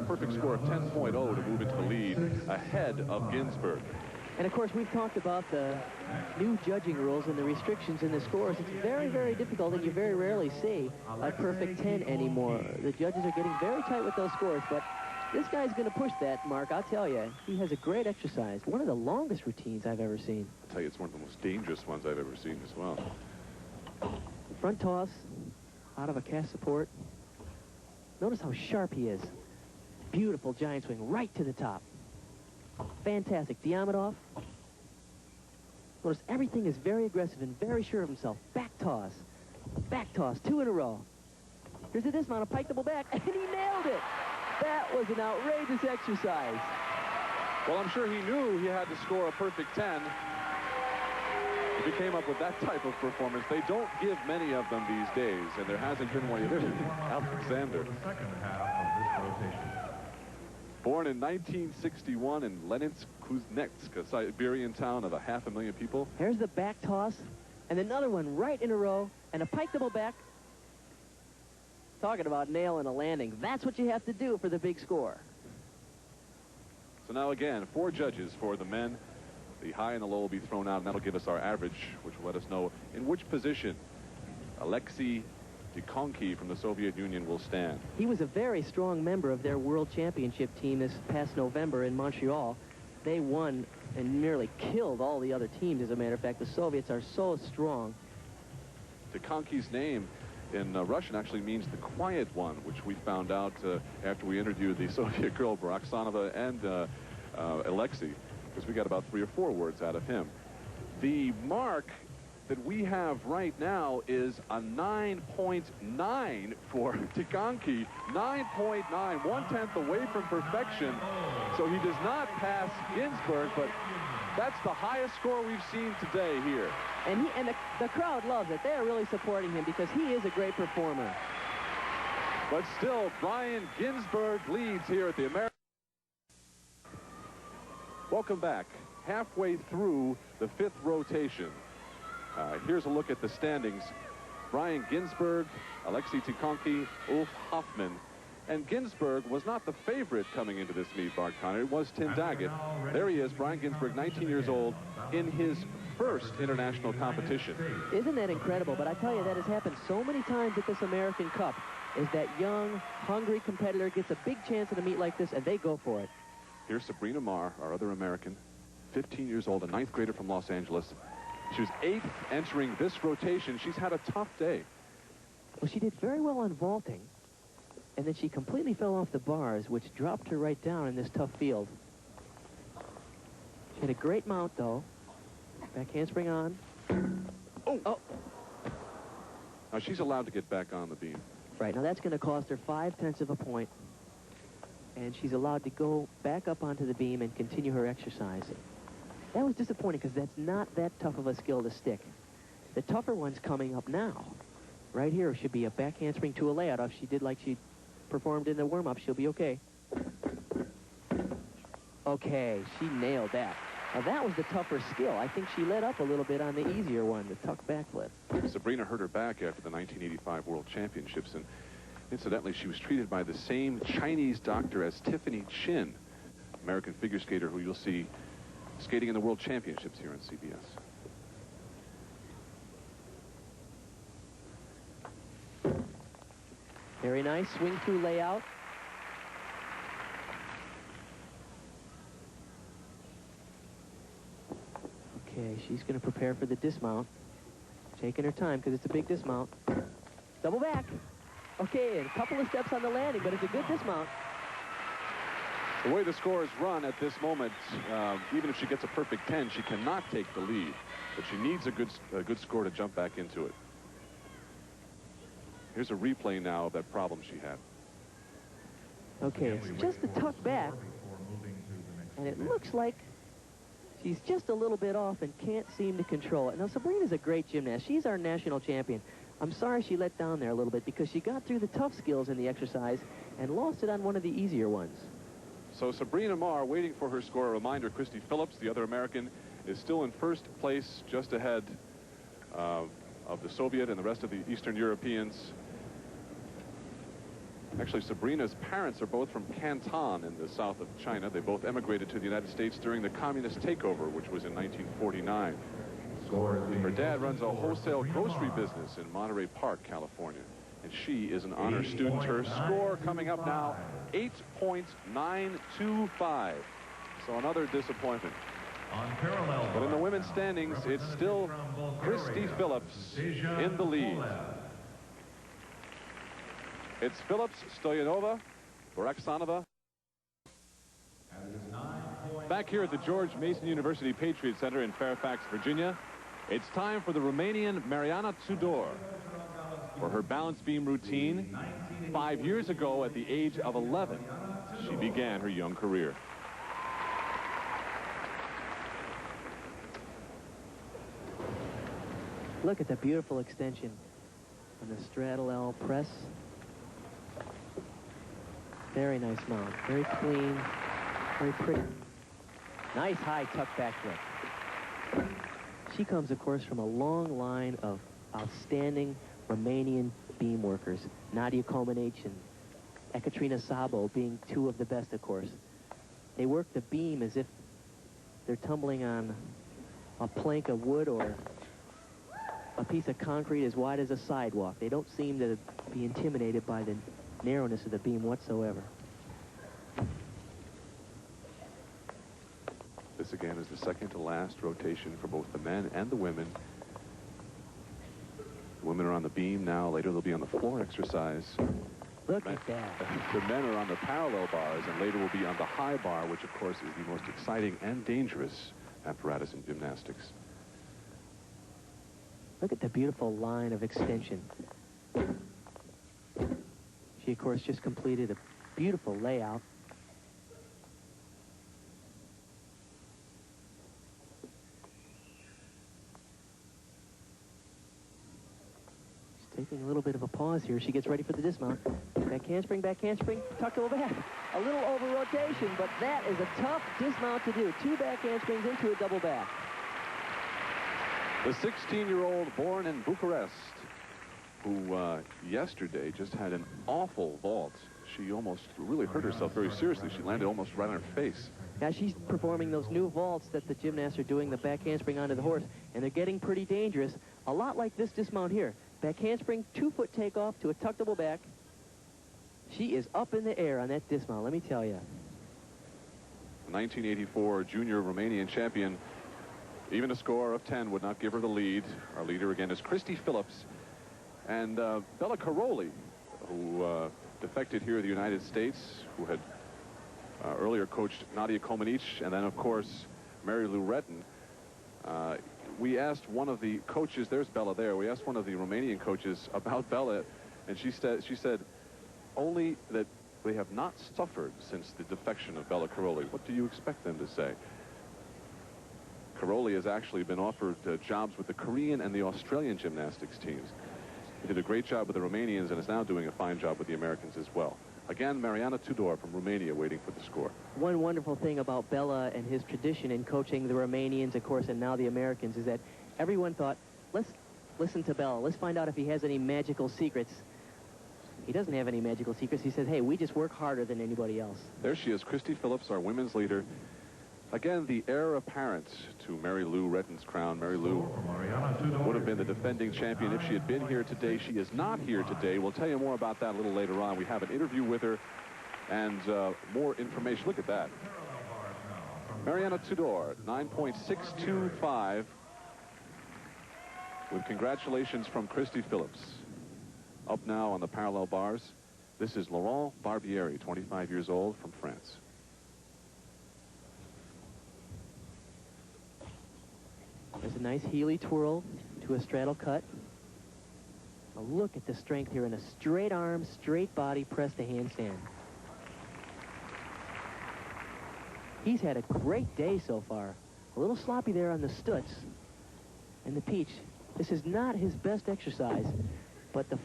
perfect score of 10.0 to move into the lead ahead of Ginsburg. And of course, we've talked about the new judging rules and the restrictions in the scores. It's very, very difficult, and you very rarely see a perfect 10 anymore. The judges are getting very tight with those scores, but this guy's going to push that, Mark. I'll tell you, he has a great exercise. One of the longest routines I've ever seen. I'll tell you, it's one of the most dangerous ones I've ever seen as well. Front toss out of a cast support. Notice how sharp he is. Beautiful giant swing right to the top. Fantastic. Diamondov. Notice everything is very aggressive and very sure of himself. Back toss. Back toss. 2 in a row. Here's a dismount, a pike double back, and he nailed it. That was an outrageous exercise. Well, I'm sure he knew he had to score a perfect 10. If he came up with that type of performance, they don't give many of them these days, and there hasn't been one either. Alexander. Born in 1961 in Lenins-Kuznetsk, a Siberian town of 500,000 people. Here's the back toss, and another one right in a row, and a pike double back. Talking about nailing a landing. That's what you have to do for the big score. So now again, 4 judges for the men. The high and the low will be thrown out, and that'll give us our average, which will let us know in which position Alexei Tikhonki from the Soviet Union will stand. He was a very strong member of their World Championship team this past November in Montreal. They won and nearly killed all the other teams, as a matter of fact. The Soviets are so strong. Tikhonki's name in Russian actually means the quiet one, which we found out after we interviewed the Soviet girl Baraksonova and Alexei, because we got about 3 or 4 words out of him. The mark that we have right now is a 9.9 for Tikhonki. 9.9, 1/10 away from perfection. So he does not pass Ginsburg, but that's the highest score we've seen today here. And the crowd loves it. They're really supporting him because he is a great performer. But still, Brian Ginsburg leads here at the American. Welcome back. Halfway through the 5th rotation. Here's a look at the standings. Brian Ginsburg, Alexei Tikhonki, Ulf Hoffman. And Ginsburg was not the favorite coming into this meet, Bart Conner. It was Tim Daggett. There he is, Brian Ginsburg, 19 years old, in his first international competition. Isn't that incredible? But I tell you, that has happened so many times at this American Cup, is that young, hungry competitor gets a big chance at a meet like this, and they go for it. Here's Sabrina Marr, our other American, 15 years old, a 9th grader from Los Angeles. She was 8th entering this rotation. She's had a tough day. Well, she did very well on vaulting, and then she completely fell off the bars, which dropped her right down in this tough field. She had a great mount, though. Back handspring on. Oh! Now, she's allowed to get back on the beam. Right, now that's going to cost her 0.5 of a point. And she's allowed to go back up onto the beam and continue her exercise. That was disappointing because that's not that tough of a skill to stick. The tougher one's coming up now. Right here should be a back handspring to a layout. If she did like she performed in the warm-up, she'll be okay. Okay, she nailed that. Now that was the tougher skill. I think she let up a little bit on the easier one, the tuck backflip. Sabrina hurt her back after the 1985 World Championships, and incidentally, she was treated by the same Chinese doctor as Tiffany Chin, American figure skater who you'll see skating in the World Championships here on CBS. Very nice swing through layout. Okay, she's going to prepare for the dismount. Taking her time because it's a big dismount. Double back. Okay, and a couple of steps on the landing, but it's a good dismount. The way the score is run at this moment, even if she gets a perfect 10, she cannot take the lead. But she needs a good score to jump back into it. Here's a replay now of that problem she had. Okay, it's just a tuck back. And it looks like she's just a little bit off and can't seem to control it. Now, Sabrina's a great gymnast. She's our national champion. I'm sorry she let down there a little bit because she got through the tough skills in the exercise and lost it on one of the easier ones. So Sabrina Marr waiting for her score. A reminder, Christy Phillips, the other American, is still in first place, just ahead of the Soviet and the rest of the Eastern Europeans. Actually, Sabrina's parents are both from Canton in the south of China. They both emigrated to the United States during the communist takeover, which was in 1949. Her dad runs a wholesale grocery business in Monterey Park, California, and she is an honor student. Her score coming up now, 8.925. So another disappointment. But in the women's standings, it's still Christy Phillips in the lead. It's Phillips, Stoyanova, Baraksonova. Back here at the George Mason University Patriot Center in Fairfax, Virginia, it's time for the Romanian Mariana Tudor for her balance beam routine. 5 years ago, at the age of 11, she began her young career. Look at the beautiful extension on the straddle L press. Very nice mount. Very clean. Very pretty. Nice high tuck back flip. She comes, of course, from a long line of outstanding Romanian beam workers. Nadia Comaneci and Ekaterina Sabo being two of the best, of course. They work the beam as if they're tumbling on a plank of wood or a piece of concrete as wide as a sidewalk. They don't seem to be intimidated by the narrowness of the beam whatsoever. This again is the second to last rotation for both the men and the women. The women are on the beam now. Later they'll be on the floor exercise. Look at that. The men are on the parallel bars, and later will be on the high bar, which of course is the most exciting and dangerous apparatus in gymnastics. Look at the beautiful line of extension. She, of course, just completed a beautiful layout. She's taking a little bit of a pause here. She gets ready for the dismount. Back handspring, tuck to the back. A little over rotation, but that is a tough dismount to do. Two back handsprings into a double back. The 16-year-old born in Bucharest, who yesterday just had an awful vault. She almost really hurt herself very seriously. She landed almost right on her face. Now she's performing those new vaults that the gymnasts are doing, the back handspring onto the horse, and they're getting pretty dangerous. A lot like this dismount here. Back handspring, 2-foot takeoff to a tuck double back. She is up in the air on that dismount, let me tell you. The 1984 junior Romanian champion. Even a score of 10 would not give her the lead. Our leader again is Christy Phillips. And Bella Caroli, who defected here in the United States, who had earlier coached Nadia Comaneci, and then, of course, Mary Lou Retton. We asked one of the coaches, there's Bella there, we asked one of the Romanian coaches about Bella, and she said only that they have not suffered since the defection of Bella Caroli. What do you expect them to say? Caroli has actually been offered jobs with the Korean and the Australian gymnastics teams. He did a great job with the Romanians and is now doing a fine job with the Americans as well. Again, Mariana Tudor from Romania waiting for the score. One wonderful thing about Bella and his tradition in coaching the Romanians, of course, and now the Americans, is that everyone thought, let's listen to Bella. Let's find out if he has any magical secrets. He doesn't have any magical secrets. He says, hey, we just work harder than anybody else. There she is, Christy Phillips, our women's leader. Again, the heir apparent to Mary Lou Retton's crown. Mary Lou would have been the defending champion if she had been here today. She is not here today. We'll tell you more about that a little later on. We have an interview with her and more information. Look at that. Mariana Tudor, 9.625, with congratulations from Christy Phillips. Up now on the parallel bars, this is Laurent Barbieri, 25 years old, from France. There's a nice Healy twirl to a straddle cut. Now look at the strength here in a straight arm, straight body press to handstand. He's had a great day so far. A little sloppy there on the Stutz and the Peach. This is not his best exercise, but the